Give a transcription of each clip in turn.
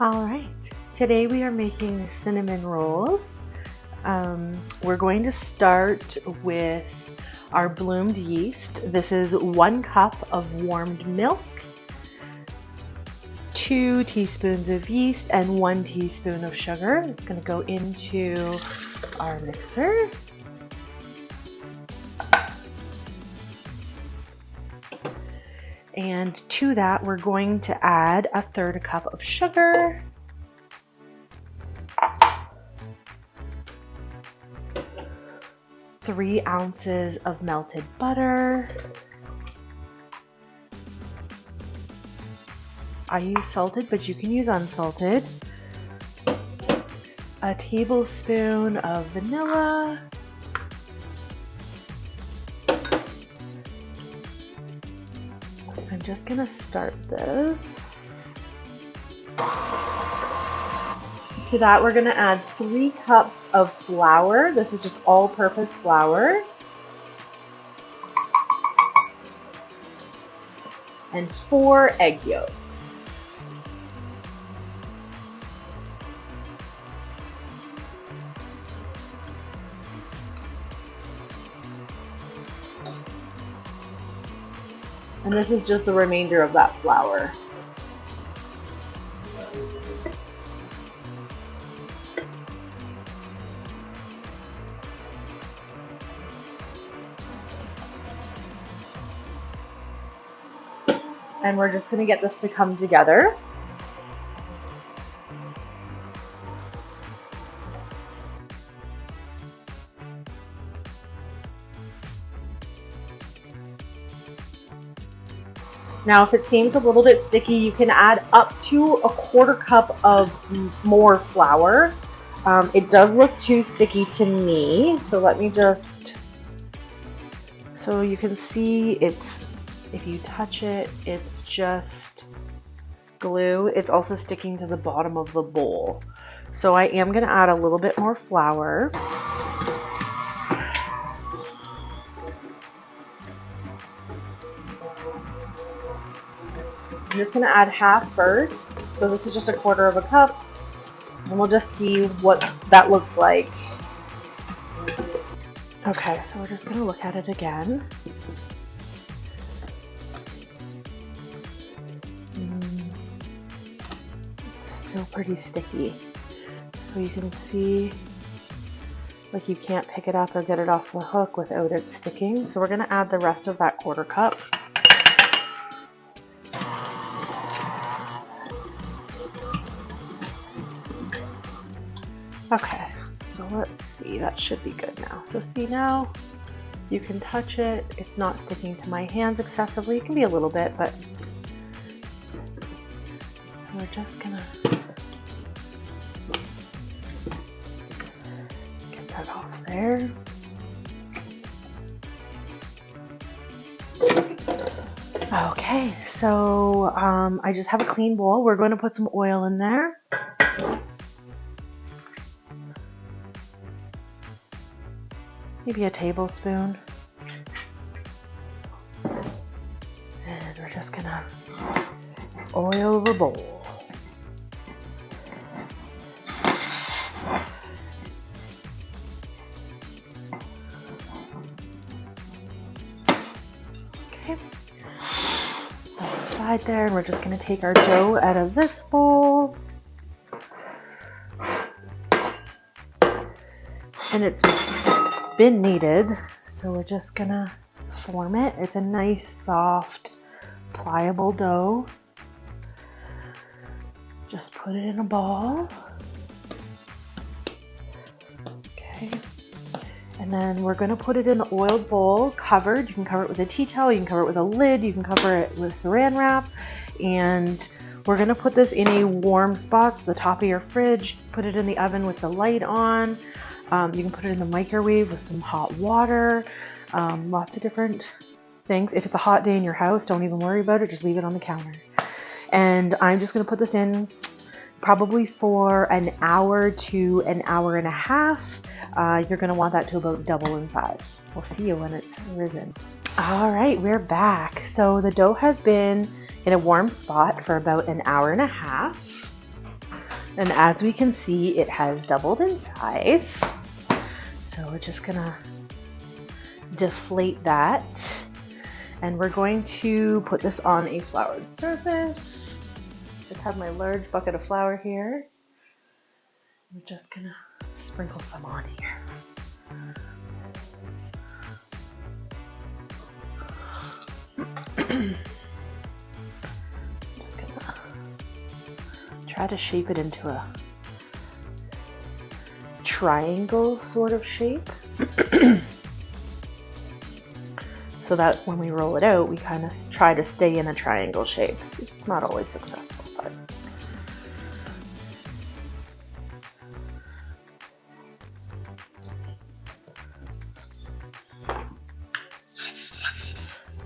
All right, today we are making cinnamon rolls. We're going to start with our bloomed yeast. This is 1 cup of warmed milk, 2 teaspoons of yeast, and 1 teaspoon of sugar. It's going to go into our mixer. And to that, we're going to add 1/3 cup of sugar, 3 ounces of melted butter. I use salted, but you can use unsalted. A tablespoon of vanilla. I'm just gonna start this. To that, we're gonna add 3 cups of flour. This is just all-purpose flour. And 4 egg yolks. And this is just the remainder of that flour. And we're just going to get this to come together. Now, if it seems a little bit sticky, you can add up to 1/4 cup of more flour. It does look too sticky to me, so let me just, so you can see it's, if you touch it, it's just glue. It's also sticking to the bottom of the bowl. So I am going to add a little bit more flour. I'm just going to add half first. So this is just 1/4 cup. And we'll just see what that looks like. Okay, so we're just going to look at it again. It's still pretty sticky. So you can see, like, you can't pick it up or get it off the hook without it sticking. So we're going to add the rest of that 1/4 cup. Okay, so let's see, that should be good now. So see, now you can touch it. It's not sticking to my hands excessively. It can be a little bit, but so we're just gonna get that off there. Okay, so I just have a clean bowl. We're going to put some oil in there. Maybe a tablespoon. And we're just gonna oil the bowl. Okay. Put it aside there, and we're just gonna take our dough out of this bowl. And it's been kneaded, so we're just gonna form it. It's a nice, soft, pliable dough. Just put it in a ball. Okay. And then we're gonna put it in an oiled bowl, covered. You can cover it with a tea towel, you can cover it with a lid, you can cover it with saran wrap. And we're gonna put this in a warm spot, so the top of your fridge. Put it in the oven with the light on. You can put it in the microwave with some hot water, lots of different things. If it's a hot day in your house, don't even worry about it, just leave it on the counter. And I'm just gonna put this in probably for an hour to an hour and a half. You're gonna want that to about double in size. We'll see you when it's risen. All right, we're back. So the dough has been in a warm spot for about an hour and a half. And as we can see, it has doubled in size. So we're just gonna deflate that. And we're going to put this on a floured surface. Just have my large bucket of flour here. We're just gonna sprinkle some on here. Just gonna try to shape it into a triangle sort of shape. So that when we roll it out, we kind of try to stay in a triangle shape. It's not always successful, but.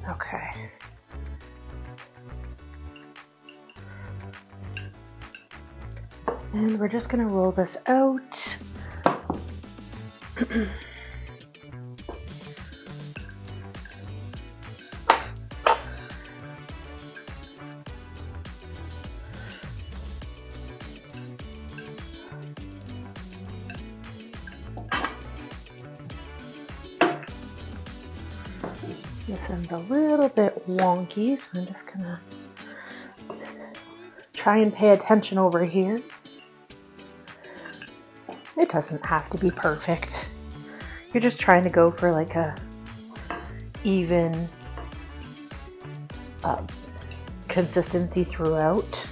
Okay. And we're just gonna roll this out. This end's a little bit wonky, so I'm just gonna try and pay attention over here. It doesn't have to be perfect. You're just trying to go for like a even consistency throughout.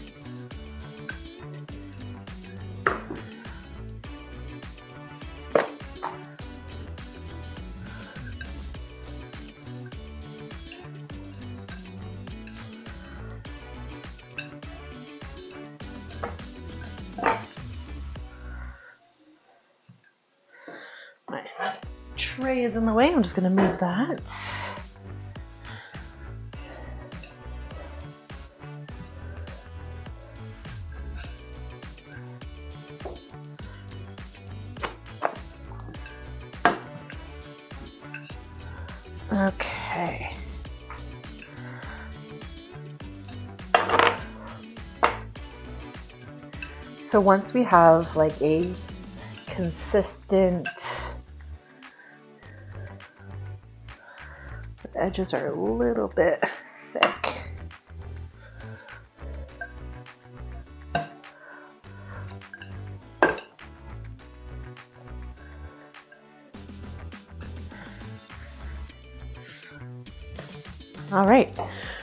My tray is in the way. I'm just going to move that. Okay. So once we have like a consistent, the edges are a little bit thick. All right,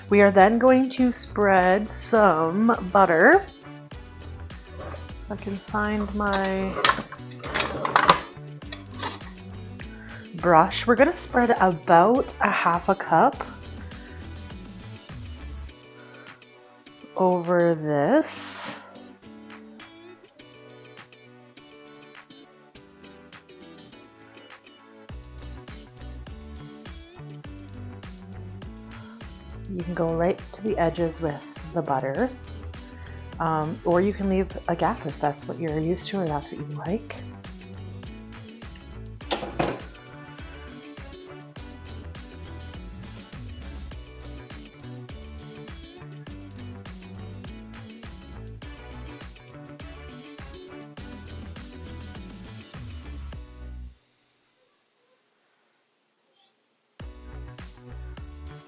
we are then going to spread some butter. I can find my brush. We're going to spread about a half a cup over this. You can go right to the edges with the butter, or you can leave a gap if that's what you're used to or that's what you like.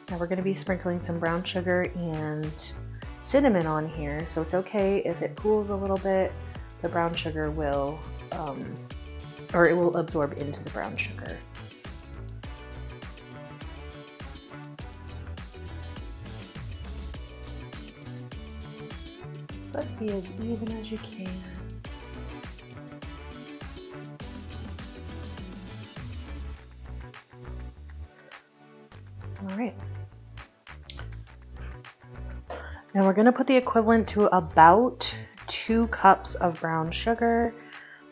Now we're going to be sprinkling some brown sugar and cinnamon on here, so it's okay if it cools a little bit. The brown sugar will, or it will absorb into the brown sugar. But be as even as you can. All right. Now we're going to put the equivalent to about 2 cups of brown sugar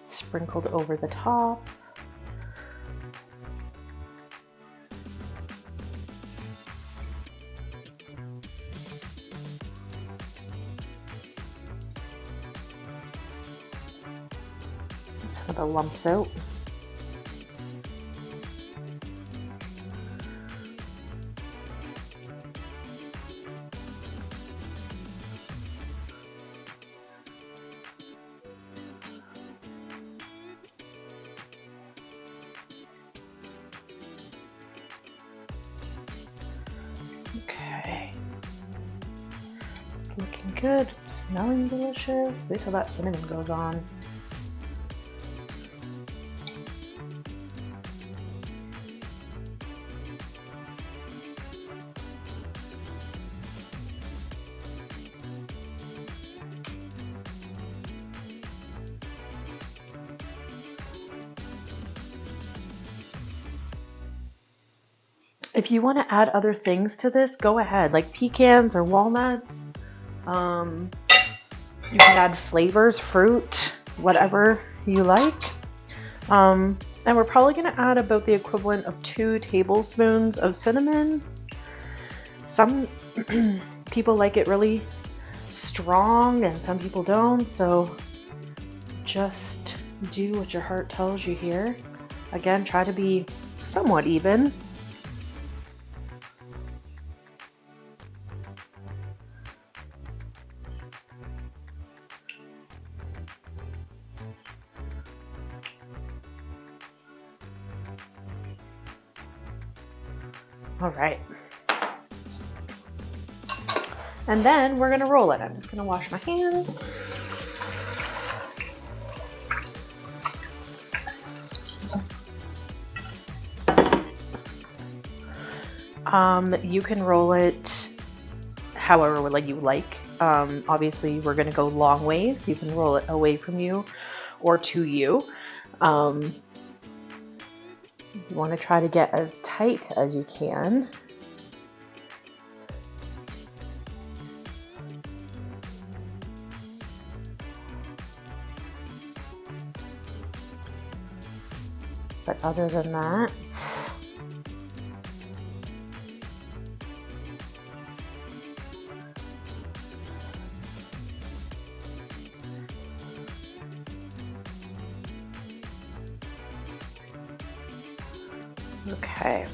sprinkled over the top. Let's have the lumps out. It's looking good. It's smelling delicious. Wait till that cinnamon goes on. If you want to add other things to this, go ahead, like pecans or walnuts. You can add flavors, fruit, whatever you like. And we're probably going to add about the equivalent of 2 tablespoons of cinnamon. Some people like it really strong and some people don't, so just do what your heart tells you here. Again, try to be somewhat even. All right. And then we're gonna roll it. I'm just gonna wash my hands. You can roll it however you like. Obviously, we're gonna go long ways. You can roll it away from you or to you. You want to try to get as tight as you can. But other than that, okay,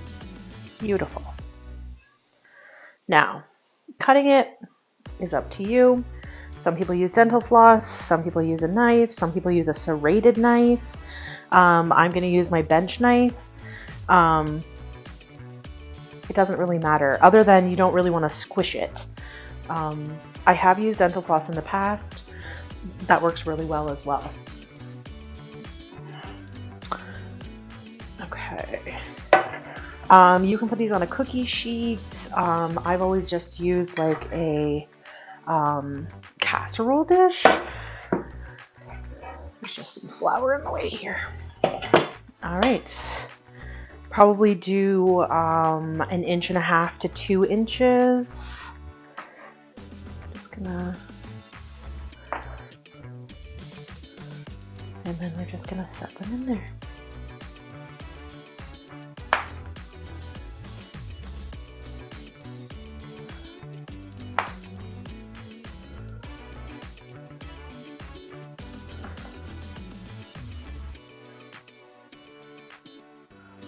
beautiful. Now, cutting it is up to you. Some people use dental floss, some people use a knife, some people use a serrated knife. I'm going to use my bench knife. It doesn't really matter, other than you don't really want to squish it. I have used dental floss in the past. That works really well as well. Okay. You can put these on a cookie sheet. I've always just used like a casserole dish. There's just some flour in the way here. All right. Probably do 1.5 inches to 2 inches. Just gonna, and then we're just gonna set them in there.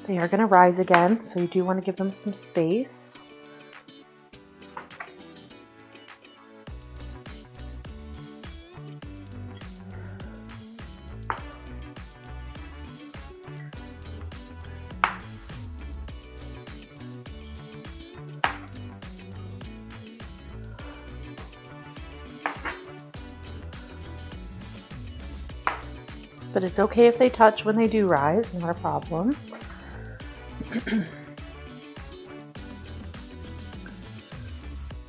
They are going to rise again, so you do want to give them some space. But it's okay if they touch when they do rise, not a problem.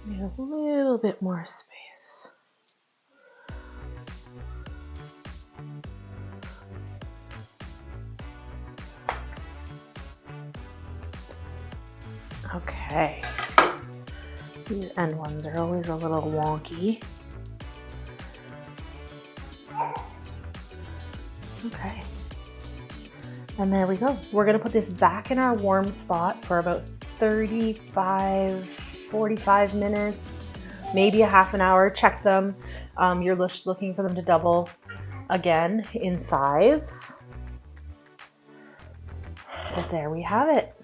Need a little bit more space. Okay. These end ones are always a little wonky. Okay. And there we go. We're going to put this back in our warm spot for about 45 minutes, maybe a half an hour. Check them. You're just looking for them to double again in size. But there we have it.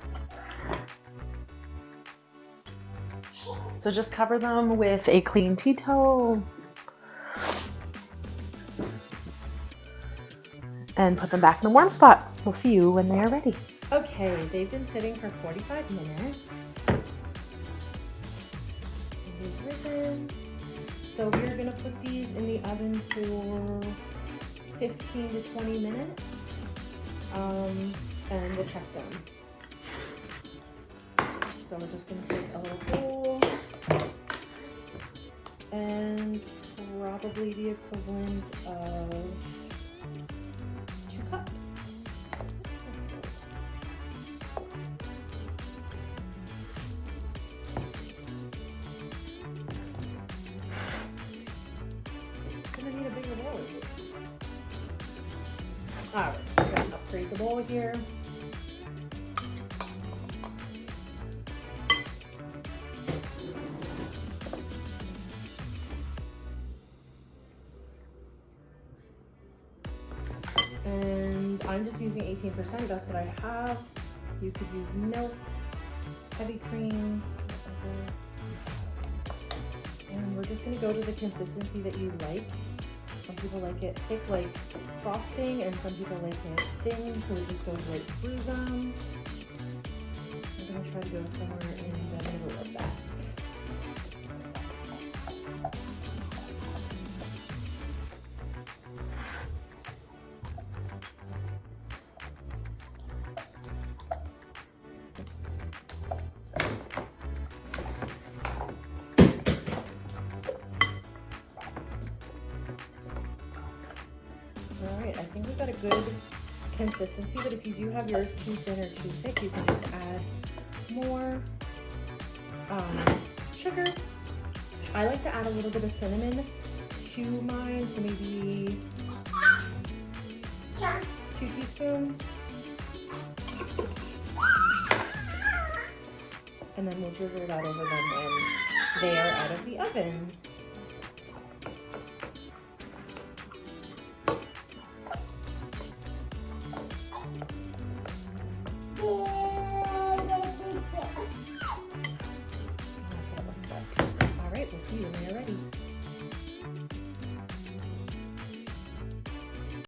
So just cover them with a clean tea towel and put them back in the warm spot. We'll see you when they are ready. Okay, they've been sitting for 45 minutes. They've risen. So we're gonna put these in the oven for 15 to 20 minutes, and we'll check them. So we're just gonna take a little bowl and probably the equivalent of 2 cups. Gonna need a bigger bowl. All right, we're gonna upgrade the bowl here. And I'm just using 18%, that's what I have. You could use milk, heavy cream, whatever. And we're just gonna go to the consistency that you like. Some people like it thick like frosting, and some people like it thin, so it just goes right through them. I'm gonna try to go somewhere in the middle of that. All right, I think we've got a good consistency, but if you do have yours too thin or too thick, you can just add more sugar. I like to add a little bit of cinnamon to mine, so maybe 2 teaspoons. And then we'll drizzle that over them when they are out of the oven.